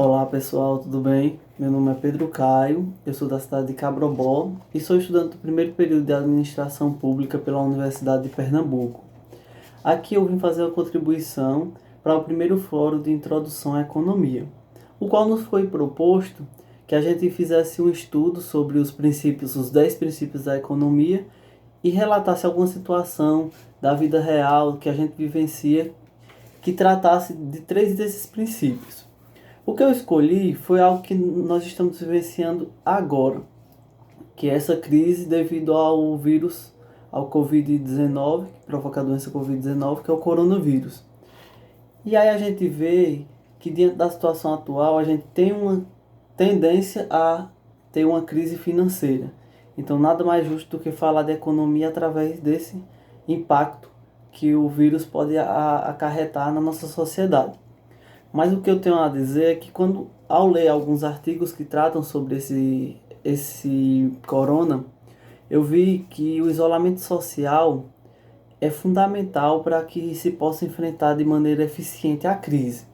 Olá pessoal, tudo bem? Meu nome é Pedro Caio, eu sou da cidade de Cabrobó e sou estudante do primeiro período de Administração Pública pela Universidade de Pernambuco. Aqui eu vim fazer uma contribuição para o primeiro fórum de Introdução à Economia, o qual nos foi proposto que a gente fizesse um estudo sobre os 10 princípios da economia e relatasse alguma situação da vida real que a gente vivencia que tratasse de 3 desses princípios. O que eu escolhi foi algo que nós estamos vivenciando agora, que é essa crise devido ao vírus, ao Covid-19, que provoca a doença Covid-19, que é o coronavírus. E aí a gente vê que diante da situação atual, a gente tem uma tendência a ter uma crise financeira. Então nada mais justo do que falar de economia através desse impacto que o vírus pode acarretar na nossa sociedade. Mas o que eu tenho a dizer é que ao ler alguns artigos que tratam sobre esse corona, eu vi que o isolamento social é fundamental para que se possa enfrentar de maneira eficiente a crise.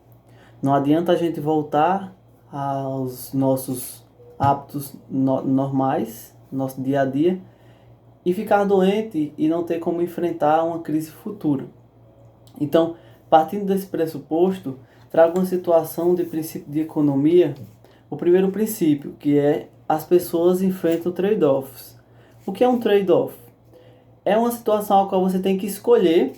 Não adianta a gente voltar aos nossos hábitos normais, nosso dia a dia, e ficar doente e não ter como enfrentar uma crise futura. Então, partindo desse pressuposto, trago uma situação de princípio de economia. O primeiro princípio, que é as pessoas enfrentam trade-offs. O que é um trade-off? É uma situação a qual você tem que escolher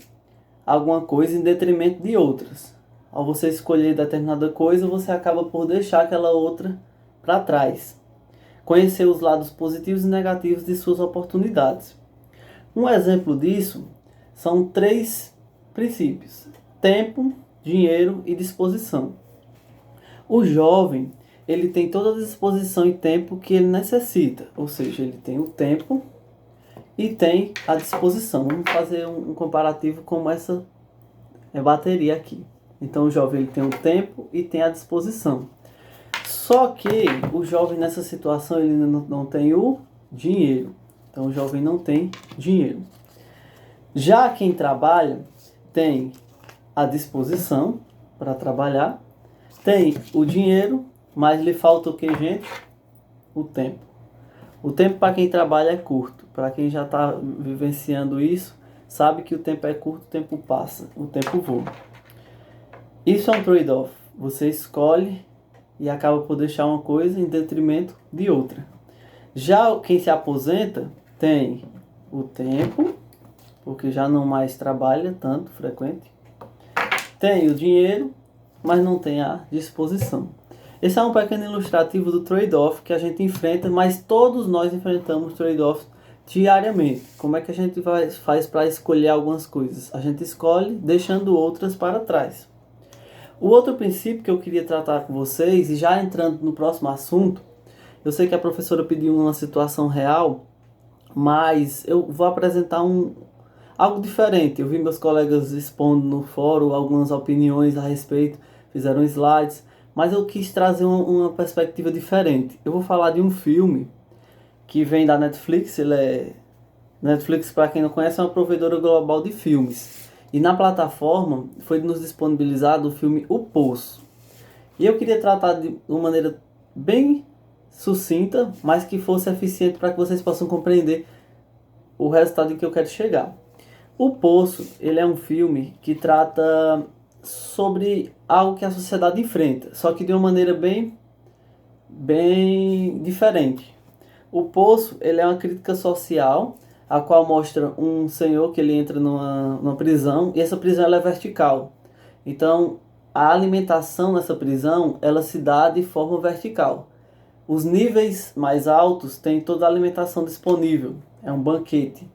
alguma coisa em detrimento de outras. Ao você escolher determinada coisa, você acaba por deixar aquela outra para trás. Conhecer os lados positivos e negativos de suas oportunidades. Um exemplo disso são 3 princípios: tempo, dinheiro e disposição. O jovem, ele tem toda a disposição e tempo que ele necessita, ou seja, ele tem o tempo e tem a disposição. Vamos fazer um comparativo com essa bateria aqui. Então o jovem ele tem o tempo e tem a disposição. Só que o jovem nessa situação ele não tem o dinheiro. Então o jovem não tem dinheiro. Já quem trabalha tem a disposição para trabalhar, tem o dinheiro, mas lhe falta o que, gente? O tempo. O tempo para quem trabalha é curto. Para quem já está vivenciando isso, sabe que o tempo é curto, o tempo passa, o tempo voa. Isso é um trade-off. Você escolhe e acaba por deixar uma coisa em detrimento de outra. Já quem se aposenta tem o tempo, porque já não mais trabalha tanto frequente. Tem o dinheiro, mas não tem a disposição. Esse é um pequeno ilustrativo do trade-off que a gente enfrenta, mas todos nós enfrentamos trade-offs diariamente. Como é que a gente faz para escolher algumas coisas? A gente escolhe deixando outras para trás. O outro princípio que eu queria tratar com vocês, e já entrando no próximo assunto, eu sei que a professora pediu uma situação real, mas eu vou apresentar algo diferente. Eu vi meus colegas expondo no fórum algumas opiniões a respeito, fizeram slides, mas eu quis trazer uma perspectiva diferente. Eu vou falar de um filme que vem da Netflix. Netflix, para quem não conhece, é uma provedora global de filmes. E na plataforma foi nos disponibilizado o filme O Poço. E eu queria tratar de uma maneira bem sucinta, mas que fosse eficiente para que vocês possam compreender o resultado em que eu quero chegar. O Poço, ele é um filme que trata sobre algo que a sociedade enfrenta, só que de uma maneira bem diferente. O Poço, ele é uma crítica social, a qual mostra um senhor que ele entra numa prisão, e essa prisão ela é vertical. Então, a alimentação nessa prisão, ela se dá de forma vertical. Os níveis mais altos têm toda a alimentação disponível, é um banquete.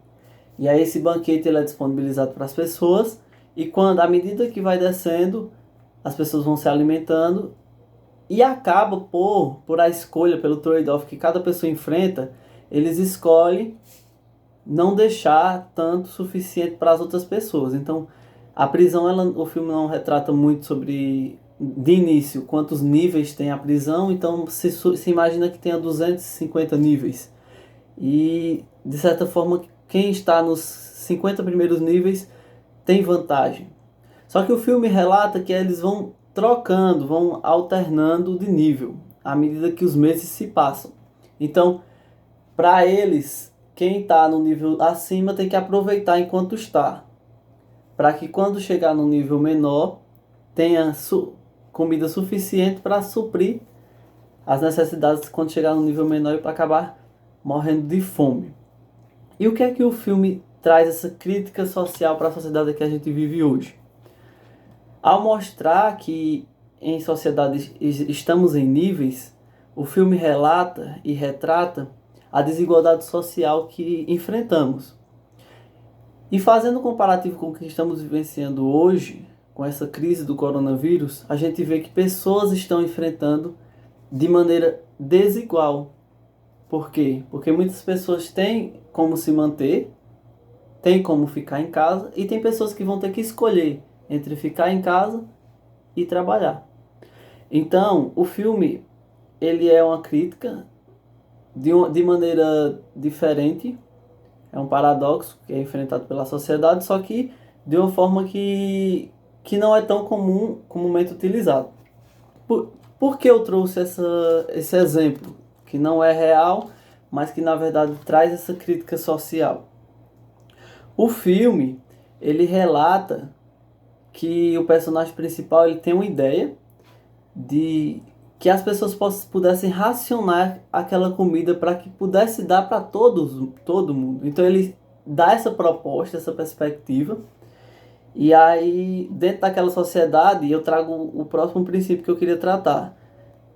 E aí esse banquete ele é disponibilizado para as pessoas, e à medida que vai descendo, as pessoas vão se alimentando e acaba por a escolha, pelo trade-off que cada pessoa enfrenta, eles escolhem não deixar tanto suficiente para as outras pessoas. Então, a prisão, o filme não retrata muito sobre, de início, quantos níveis tem a prisão, então se imagina que tenha 250 níveis. E, de certa forma, quem está nos 50 primeiros níveis tem vantagem. Só que o filme relata que eles vão trocando, vão alternando de nível à medida que os meses se passam. Então, para eles, quem está no nível acima tem que aproveitar enquanto está, para que quando chegar no nível menor, tenha comida suficiente para suprir as necessidades quando chegar no nível menor e para acabar morrendo de fome. E o que é que o filme traz essa crítica social para a sociedade que a gente vive hoje? Ao mostrar que em sociedades estamos em níveis, o filme relata e retrata a desigualdade social que enfrentamos. E fazendo um comparativo com o que estamos vivenciando hoje, com essa crise do coronavírus, a gente vê que pessoas estão enfrentando de maneira desigual. Por quê? Porque muitas pessoas têm como se manter, têm como ficar em casa, e tem pessoas que vão ter que escolher entre ficar em casa e trabalhar. Então, o filme, ele é uma crítica de maneira diferente, é um paradoxo que é enfrentado pela sociedade, só que de uma forma que não é tão comumente utilizado. Por que eu trouxe esse exemplo? Que não é real, mas que na verdade traz essa crítica social. O filme, ele relata que o personagem principal ele tem uma ideia de que as pessoas pudessem racionar aquela comida para que pudesse dar para todo mundo. Então ele dá essa proposta, essa perspectiva, e aí dentro daquela sociedade eu trago o próximo princípio que eu queria tratar,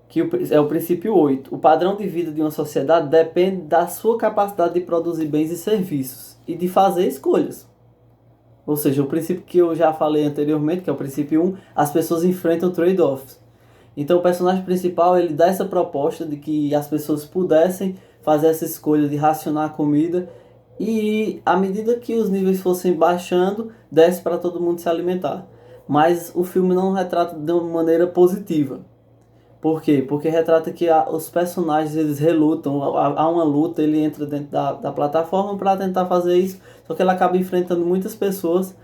que é o princípio 8. O padrão de vida de uma sociedade depende da sua capacidade de produzir bens e serviços e de fazer escolhas. Ou seja, o princípio que eu já falei anteriormente, que é o princípio 1, as pessoas enfrentam trade-offs. Então o personagem principal ele dá essa proposta de que as pessoas pudessem fazer essa escolha de racionar a comida e à medida que os níveis fossem baixando, desse para todo mundo se alimentar. Mas o filme não retrata de uma maneira positiva. Por quê? Porque retrata que os personagens eles relutam, há uma luta, ele entra dentro da plataforma para tentar fazer isso, só que ele acaba enfrentando muitas pessoas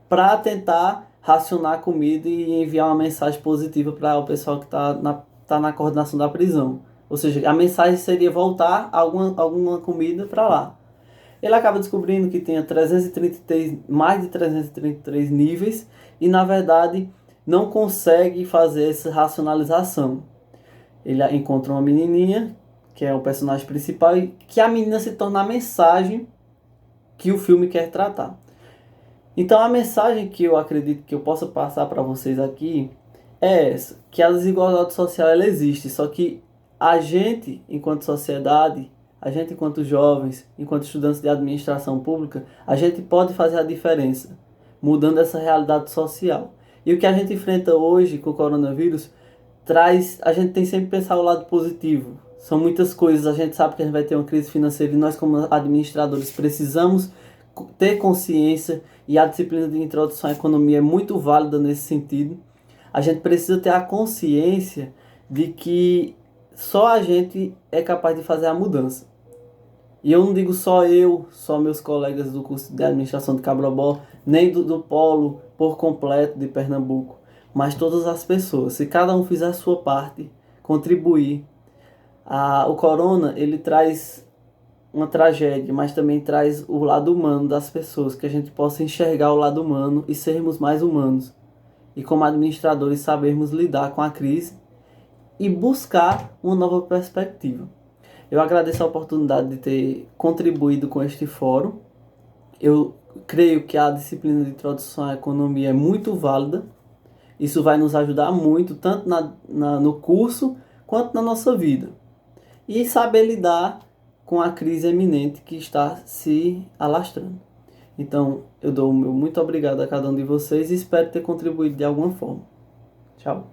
para tentar racionar a comida e enviar uma mensagem positiva para o pessoal que tá na coordenação da prisão. Ou seja, a mensagem seria voltar alguma comida para lá. Ele acaba descobrindo que tinha 333, mais de 333 níveis e, na verdade, não consegue fazer essa racionalização. Ele encontra uma menininha, que é o personagem principal, e que a menina se torna a mensagem que o filme quer tratar. Então a mensagem que eu acredito que eu possa passar para vocês aqui é essa, que a desigualdade social ela existe, só que a gente, enquanto sociedade, a gente enquanto jovens, enquanto estudantes de administração pública, a gente pode fazer a diferença, mudando essa realidade social. E o que a gente enfrenta hoje com o coronavírus a gente tem sempre que pensar o lado positivo. São muitas coisas, a gente sabe que a gente vai ter uma crise financeira e nós como administradores precisamos ter consciência e a disciplina de introdução à economia é muito válida nesse sentido. A gente precisa ter a consciência de que só a gente é capaz de fazer a mudança. E eu não digo só eu, só meus colegas do curso de administração de Cabrobó, nem do polo por completo de Pernambuco, mas todas as pessoas. Se cada um fizer a sua parte, contribuir. O corona, ele traz uma tragédia, mas também traz o lado humano das pessoas, que a gente possa enxergar o lado humano e sermos mais humanos. E como administradores sabermos lidar com a crise e buscar uma nova perspectiva. Eu agradeço a oportunidade de ter contribuído com este fórum. Eu creio que a disciplina de introdução à economia é muito válida. Isso vai nos ajudar muito, tanto no curso, quanto na nossa vida. E saber lidar com a crise eminente que está se alastrando. Então, eu dou o meu muito obrigado a cada um de vocês e espero ter contribuído de alguma forma. Tchau.